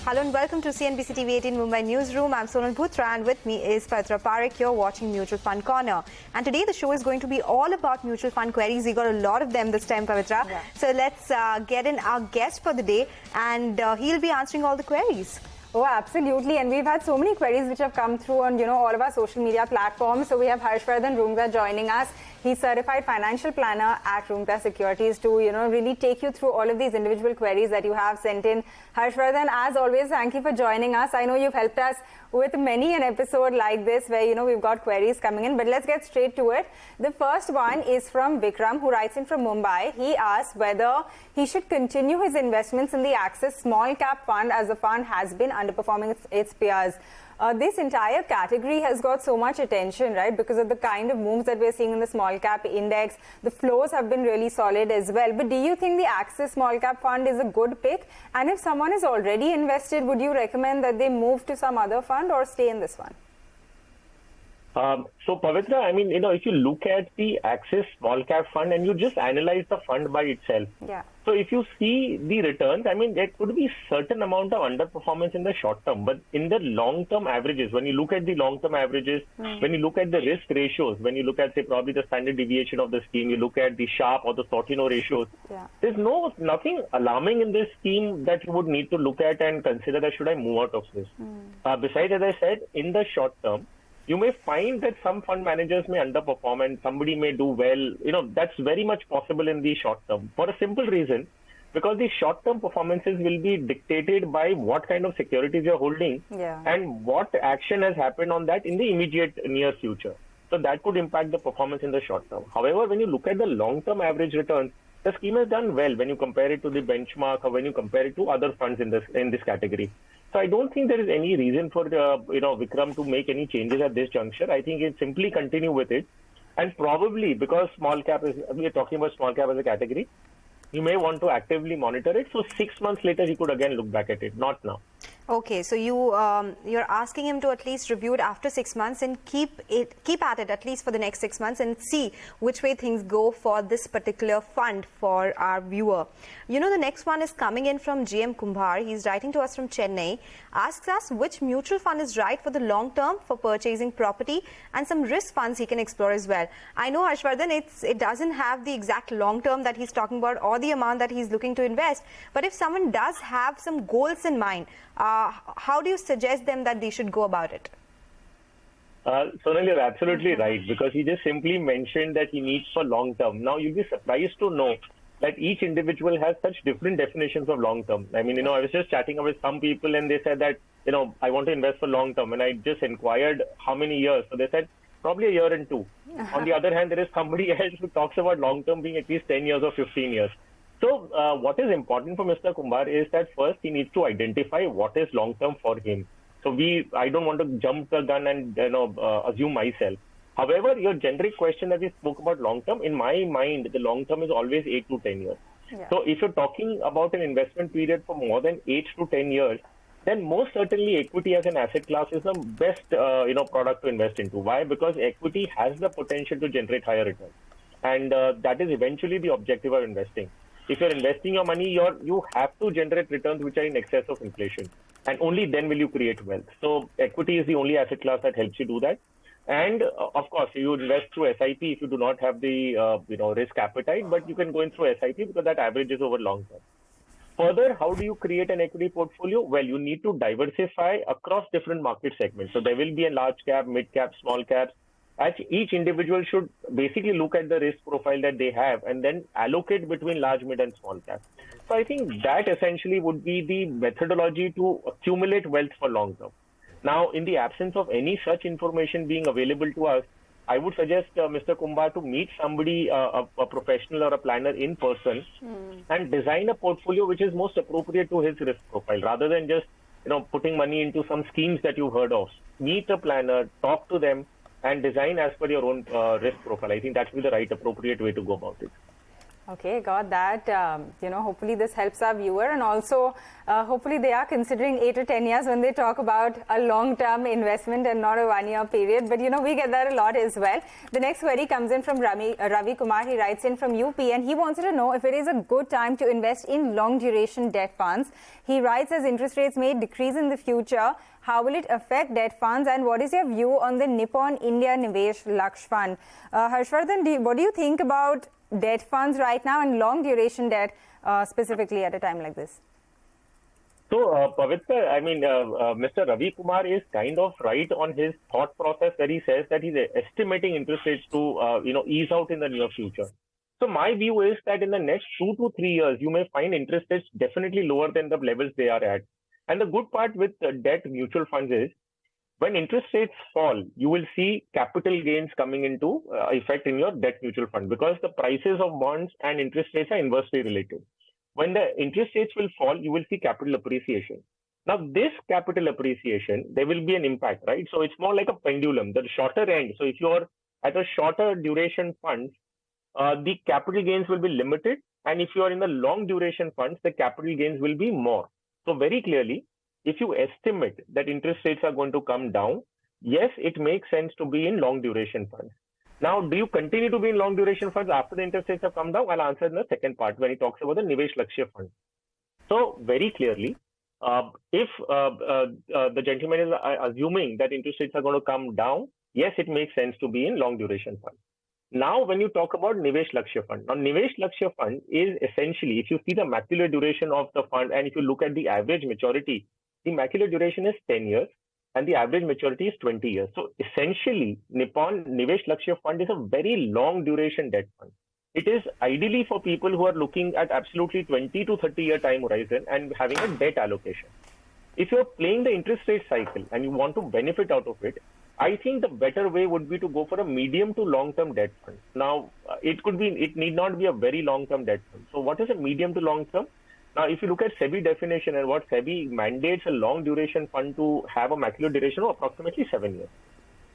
Hello and welcome to CNBC-TV18 Mumbai Newsroom. I'm Sonal Bhutra and with me is Pavitra Parekh. You're watching Mutual Fund Corner. And today the show is going to be all about mutual fund queries. We got a lot of them this time, Pavitra. Yeah. So let's get in our guest for the day and he'll be answering all the queries. Oh, absolutely. And we've had so many queries which have come through on, all of our social media platforms. So we have Harshvardhan Roongta joining us. He's certified financial planner at Roongta Securities to, really take you through all of these individual queries that you have sent in. Harshvardhan, as always, thank you for joining us. I know you've helped us with many an episode like this where, we've got queries coming in. But let's get straight to it. The first one is from Vikram, who writes in from Mumbai. He asks whether he should continue his investments in the Axis Small Cap Fund as the fund has been underperforming its peers. This entire category has got so much attention, right, because of the kind of moves that we're seeing in the small cap index. The flows have been really solid as well. But do you think the Axis Small Cap Fund is a good pick? And if someone is already invested, would you recommend that they move to some other fund or stay in this one? So, Pavitra, if you look at the Axis Small Cap Fund and you just analyze the fund by itself. Yeah. So, if you see the returns, there could be certain amount of underperformance in the short term, but in the long-term averages, when you look at the long-term averages, when you look at the risk ratios, when you look at, say, probably the standard deviation of the scheme, you look at the Sharpe or the Sortino ratios, there's nothing alarming in this scheme that you would need to look at and consider that should I move out of this. Besides, as I said, in the short term, you may find that some fund managers may underperform and somebody may do well. That's very much possible in the short term for a simple reason, because the short term performances will be dictated by what kind of securities you're holding and what action has happened on that in the immediate near future. So that could impact the performance in the short term. However, when you look at the long term average returns, the scheme has done well when you compare it to the benchmark or when you compare it to other funds in this category. So I don't think there is any reason for Vikram to make any changes at this juncture. I think he'll simply continue with it, and probably because we are talking about small cap as a category, you may want to actively monitor it. So 6 months later, he could again look back at it. Not now. Okay, so you're asking him to at least review it after 6 months and keep at it at least for the next 6 months and see which way things go for this particular fund for our viewer. The next one is coming in from GM Kumbhar. He's writing to us from Chennai. Asks us which mutual fund is right for the long term for purchasing property and some risk funds he can explore as well. I know, Harshvardhan, it doesn't have the exact long term that he's talking about or the amount that he's looking to invest. But if someone does have some goals in mind, how do you suggest them that they should go about it? Sonal, you're absolutely right, because he just simply mentioned that he needs for long term. Now, you'll be surprised to know that each individual has such different definitions of long term. I was just chatting with some people and they said that, I want to invest for long term. And I just inquired how many years. So they said probably a year and two. On the other hand, there is somebody else who talks about long term being at least 10 years or 15 years. So what is important for Mr. Kumbhar is that first he needs to identify what is long term for him. So I don't want to jump the gun and assume myself. However, your generic question that we spoke about long term, in my mind, the long term is always 8 to 10 years. Yeah. So if you're talking about an investment period for more than 8 to 10 years, then most certainly equity as an asset class is the best product to invest into. Why? Because equity has the potential to generate higher returns, and that is eventually the objective of investing. If you're investing your money, you have to generate returns which are in excess of inflation, and only then will you create wealth. So equity is the only asset class that helps you do that. And of course, you invest through SIP if you do not have the risk appetite, but you can go in through SIP because that averages over long term. Further, how do you create an equity portfolio? Well, you need to diversify across different market segments. So there will be a large cap, mid cap, small caps. Each individual should basically look at the risk profile that they have and then allocate between large, mid and small cap. So I think that essentially would be the methodology to accumulate wealth for long term. Now, in the absence of any such information being available to us, I would suggest Mr. Kumbhar to meet somebody, a professional or a planner in person and design a portfolio which is most appropriate to his risk profile rather than just, putting money into some schemes that you've heard of. Meet a planner, talk to them, and design as per your own risk profile. I think that will be the right appropriate way to go about it. Okay, got that. Hopefully this helps our viewer, and also hopefully they are considering 8 or 10 years when they talk about a long-term investment and not a one-year period. But we get that a lot as well. The next query comes in from Ravi Kumar. He writes in from UP, and he wanted to know if it is a good time to invest in long-duration debt funds. He writes, as interest rates may decrease in the future, how will it affect debt funds, and what is your view on the Nippon India Nivesh Laksh Fund? Harshvardhan, what do you think about debt funds right now and long duration debt specifically at a time like this? So, Pavitra, Mr. Ravi Kumar is kind of right on his thought process where he says that he's estimating interest rates to, ease out in the near future. So my view is that in the next 2 to 3 years, you may find interest rates definitely lower than the levels they are at. And the good part with debt mutual funds is when interest rates fall, you will see capital gains coming into effect in your debt mutual fund because the prices of bonds and interest rates are inversely related. When the interest rates will fall, you will see capital appreciation. Now, this capital appreciation, there will be an impact, right? So it's more like a pendulum, the shorter end. So if you're at a shorter duration fund, the capital gains will be limited. And if you are in the long duration funds, the capital gains will be more. So very clearly, if you estimate that interest rates are going to come down, yes, it makes sense to be in long duration funds. Now, do you continue to be in long duration funds after the interest rates have come down? I'll answer in the second part when he talks about the Nivesh Lakshya Fund. So very clearly, if the gentleman is assuming that interest rates are going to come down, yes, it makes sense to be in long duration funds. Now, when you talk about Nivesh Lakshya Fund, now Nivesh Lakshya Fund is essentially, if you see the macular duration of the fund and if you look at the average maturity, the macular duration is 10 years and the average maturity is 20 years. So essentially, Nippon Nivesh Lakshya Fund is a very long duration debt fund. It is ideally for people who are looking at absolutely 20 to 30 year time horizon and having a debt allocation. If you're playing the interest rate cycle and you want to benefit out of it, I think the better way would be to go for a medium to long-term debt fund. Now, it need not be a very long-term debt fund. So what is a medium to long-term? Now, if you look at SEBI definition and what SEBI mandates a long duration fund to have a macular duration of approximately 7 years.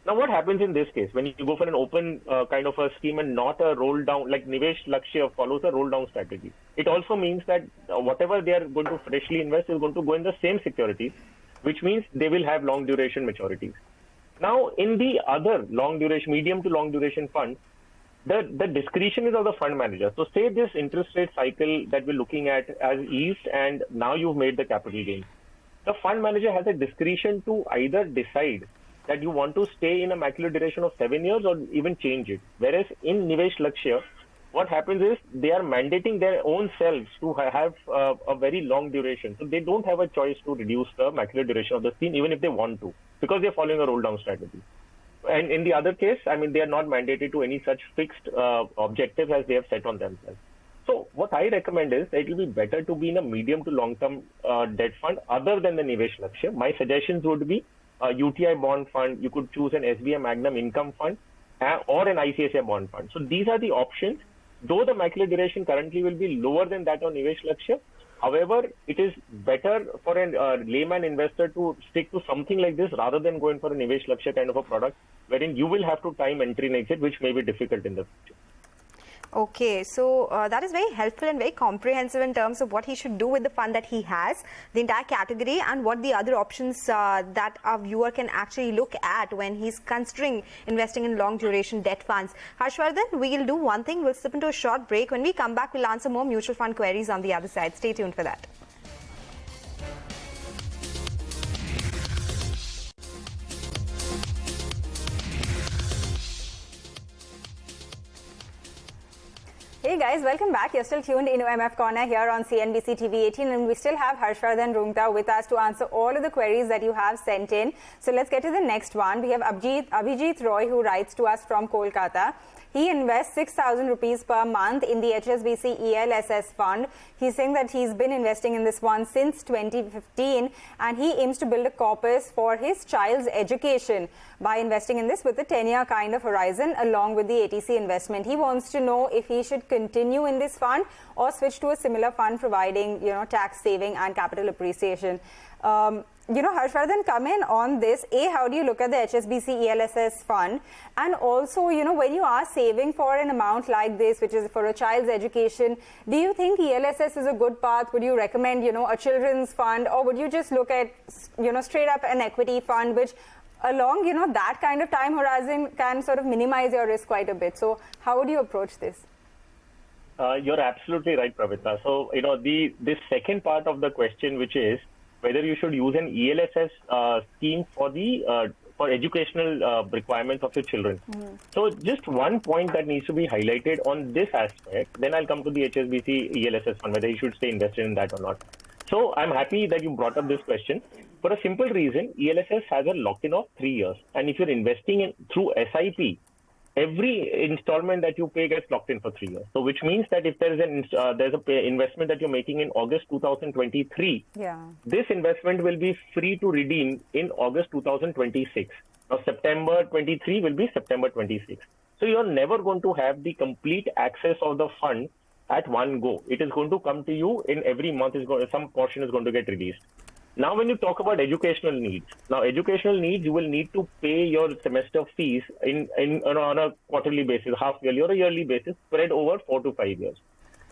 Now, what happens in this case when you go for an open kind of a scheme and not a roll down, like Nivesh Lakshya follows a roll down strategy? It also means that whatever they are going to freshly invest is going to go in the same securities, which means they will have long duration maturities. Now, in the other long duration, medium to long duration funds, the discretion is of the fund manager. So say this interest rate cycle that we're looking at has eased and now you've made the capital gain. The fund manager has a discretion to either decide that you want to stay in a macular duration of 7 years or even change it. Whereas in Nivesh Lakshya, what happens is they are mandating their own selves to have a very long duration. So they don't have a choice to reduce the macular duration of the scheme even if they want to, because they're following a roll down strategy. And in the other case, they are not mandated to any such fixed objectives as they have set on themselves. So what I recommend is that it will be better to be in a medium to long-term debt fund other than the Nivesh Lakshya. My suggestions would be a UTI bond fund. You could choose an SBI Magnum income fund or an ICICI bond fund. So these are the options. Though the macular duration currently will be lower than that on Nivesh Lakshya, however, it is better for a layman investor to stick to something like this rather than going for a Nivesh Lakshya kind of a product, wherein you will have to time entry and exit, which may be difficult in the future. Okay, so that is very helpful and very comprehensive in terms of what he should do with the fund that he has, the entire category, and what the other options that our viewer can actually look at when he's considering investing in long duration debt funds. Harshvardhan, we'll do one thing. We'll slip into a short break. When we come back, we'll answer more mutual fund queries on the other side. Stay tuned for that. Hey guys, welcome back. You're still tuned into MF Corner here on CNBC TV18, and we still have Harshvardhan Roongta with us to answer all of the queries that you have sent in. So let's get to the next one. We have Abhijit Roy, who writes to us from Kolkata. He invests 6,000 rupees per month in the HSBC ELSS fund. He's saying that he's been investing in this one since 2015, and he aims to build a corpus for his child's education by investing in this with a 10-year kind of horizon along with the ATC investment. He wants to know if he should continue in this fund or switch to a similar fund providing, tax saving and capital appreciation. Harshvardhan, come in on this. How do you look at the HSBC ELSS fund? And also, when you are saving for an amount like this, which is for a child's education, do you think ELSS is a good path? Would you recommend, a children's fund, or would you just look at, straight up an equity fund, which along, that kind of time horizon can sort of minimize your risk quite a bit? So how would you approach this? You're absolutely right, Pravita. So, this second part of the question, which is whether you should use an ELSS scheme for educational requirements of your children. So just one point that needs to be highlighted on this aspect, then I'll come to the HSBC ELSS fund, whether you should stay invested in that or not. So I'm happy that you brought up this question. For a simple reason, ELSS has a lock-in of 3 years. And if you're investing in through SIP, every installment that you pay gets locked in for 3 years. So which means that if there's a investment that you're making in August 2023, this investment will be free to redeem in August 2026. Now September 23 will be September 26. So you're never going to have the complete access of the fund at one go. It is going to come to you in every month. Some portion is going to get released. Now, when you talk about educational needs, you will need to pay your semester fees on a quarterly basis, half yearly or a yearly basis, spread over 4 to 5 years.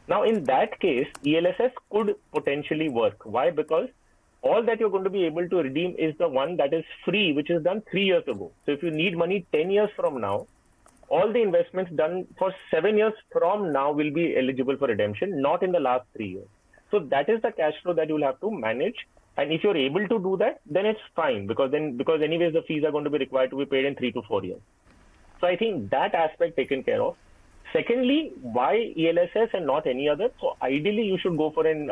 Now, in that case, ELSS could potentially work. Why? Because all that you're going to be able to redeem is the one that is free, which is done 3 years ago. So if you need money 10 years from now, all the investments done for 7 years from now will be eligible for redemption, not in the last 3 years. So that is the cash flow that you'll have to manage. And if you're able to do that, then it's fine, because anyways the fees are going to be required to be paid in 3 to 4 years. So I think that aspect taken care of. Secondly, why ELSS and not any other? So ideally you should go for an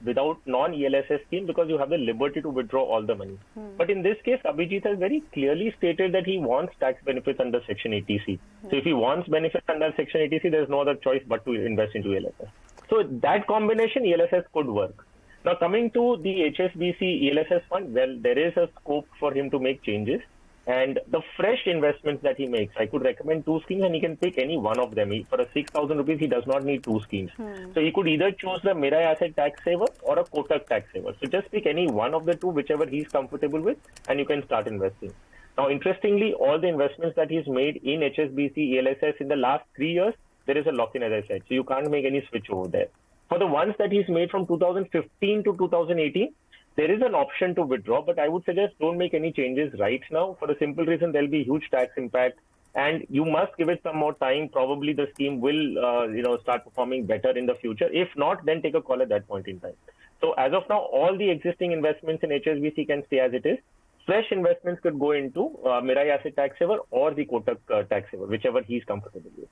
without non-ELSS scheme, because you have the liberty to withdraw all the money. But in this case, Abhijit has very clearly stated that he wants tax benefits under Section 80C. So if he wants benefits under Section 80C, there's no other choice but to invest into ELSS. So that combination, ELSS could work. Now, coming to the HSBC ELSS fund, well, there is a scope for him to make changes. And the fresh investments that he makes, I could recommend 2 schemes, and he can pick any one of them. For a 6,000 rupees, he does not need 2 schemes. So he could either choose the Mirai Asset Tax Saver or a Kotak Tax Saver. So just pick any one of the two, whichever he's comfortable with, and you can start investing. Now, interestingly, all the investments that he's made in HSBC ELSS in the last 3 years, there is a lock-in, as I said. So you can't make any switch over there. For the ones that he's made from 2015 to 2018, there is an option to withdraw, but I would suggest don't make any changes right now, for the simple reason there'll be huge tax impact, and you must give it some more time. Probably the scheme will start performing better in the future. If not, then take a call at that point in time. So as of now, all the existing investments in HSBC can stay as it is. Fresh investments could go into Mirai Asset Tax Saver or the Kotak Tax Saver, whichever he's comfortable with.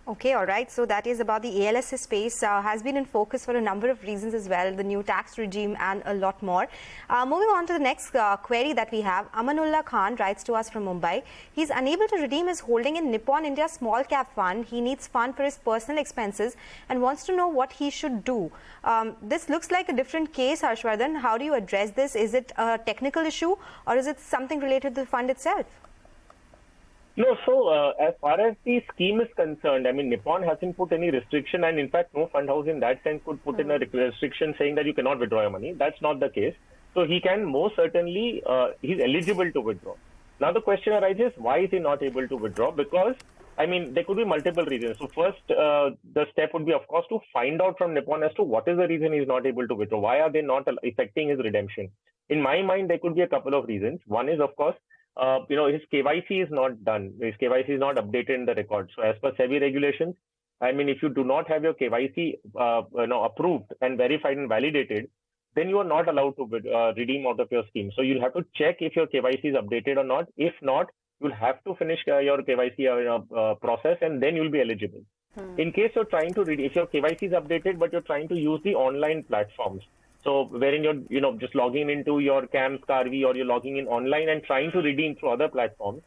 Okay, all right. So that is about the ELSS space. Has been in focus for a number of reasons as well, the new tax regime and a lot more. Moving on to the next query that we have, Amanullah Khan writes to us from Mumbai. He's unable to redeem his holding in Nippon India Small Cap Fund. He needs fund for his personal expenses and wants to know what he should do. This looks like a different case, Harshvardhan. How do you address this? Is it a technical issue or is it something related to the fund itself? No, so as far as the scheme is concerned, I mean, Nippon hasn't put any restriction, and in fact, no fund house in that sense could put in a restriction saying that you cannot withdraw your money. That's not the case. So he can most certainly, he's eligible to withdraw. Now the question arises, why is he not able to withdraw? Because, I mean, there could be multiple reasons. So first, the step would be, of course, to find out from Nippon as to what is the reason he's not able to withdraw. Why are they not affecting his redemption? In my mind, there could be a couple of reasons. One is, of course, his KYC is not done. His KYC is not updated in the record. So as per SEBI regulations, I mean, if you do not have your KYC, approved and verified and validated, then you are not allowed to redeem out of your scheme. So you'll have to check if your KYC is updated or not. If not, you'll have to finish your KYC process, and then you'll be eligible. In case you're trying to if your KYC is updated, but you're trying to use the online platforms, so wherein you're just logging into your CAMS, Carvi, or you're logging in online and trying to redeem through other platforms,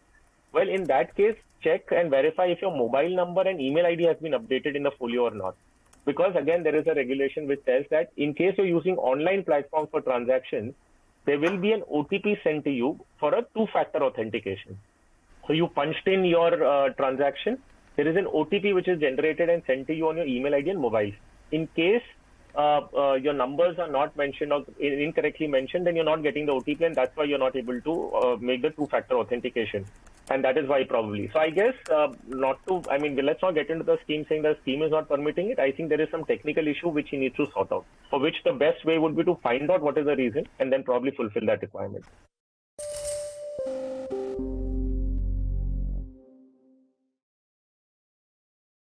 well, in that case, check and verify if your mobile number and email ID has been updated in the folio or not. Because again, there is a regulation which says that in case you're using online platforms for transactions, there will be an OTP sent to you for a 2-factor authentication. So you punched in your transaction, there is an OTP which is generated and sent to you on your email ID and mobile. In case your numbers are not mentioned or incorrectly mentioned, then you're not getting the OTP, and that's why you're not able to make the two-factor authentication. And that is why probably. So I guess let's not get into the scheme saying the scheme is not permitting it. I think there is some technical issue which he needs to sort out, for which the best way would be to find out what is the reason and then probably fulfill that requirement.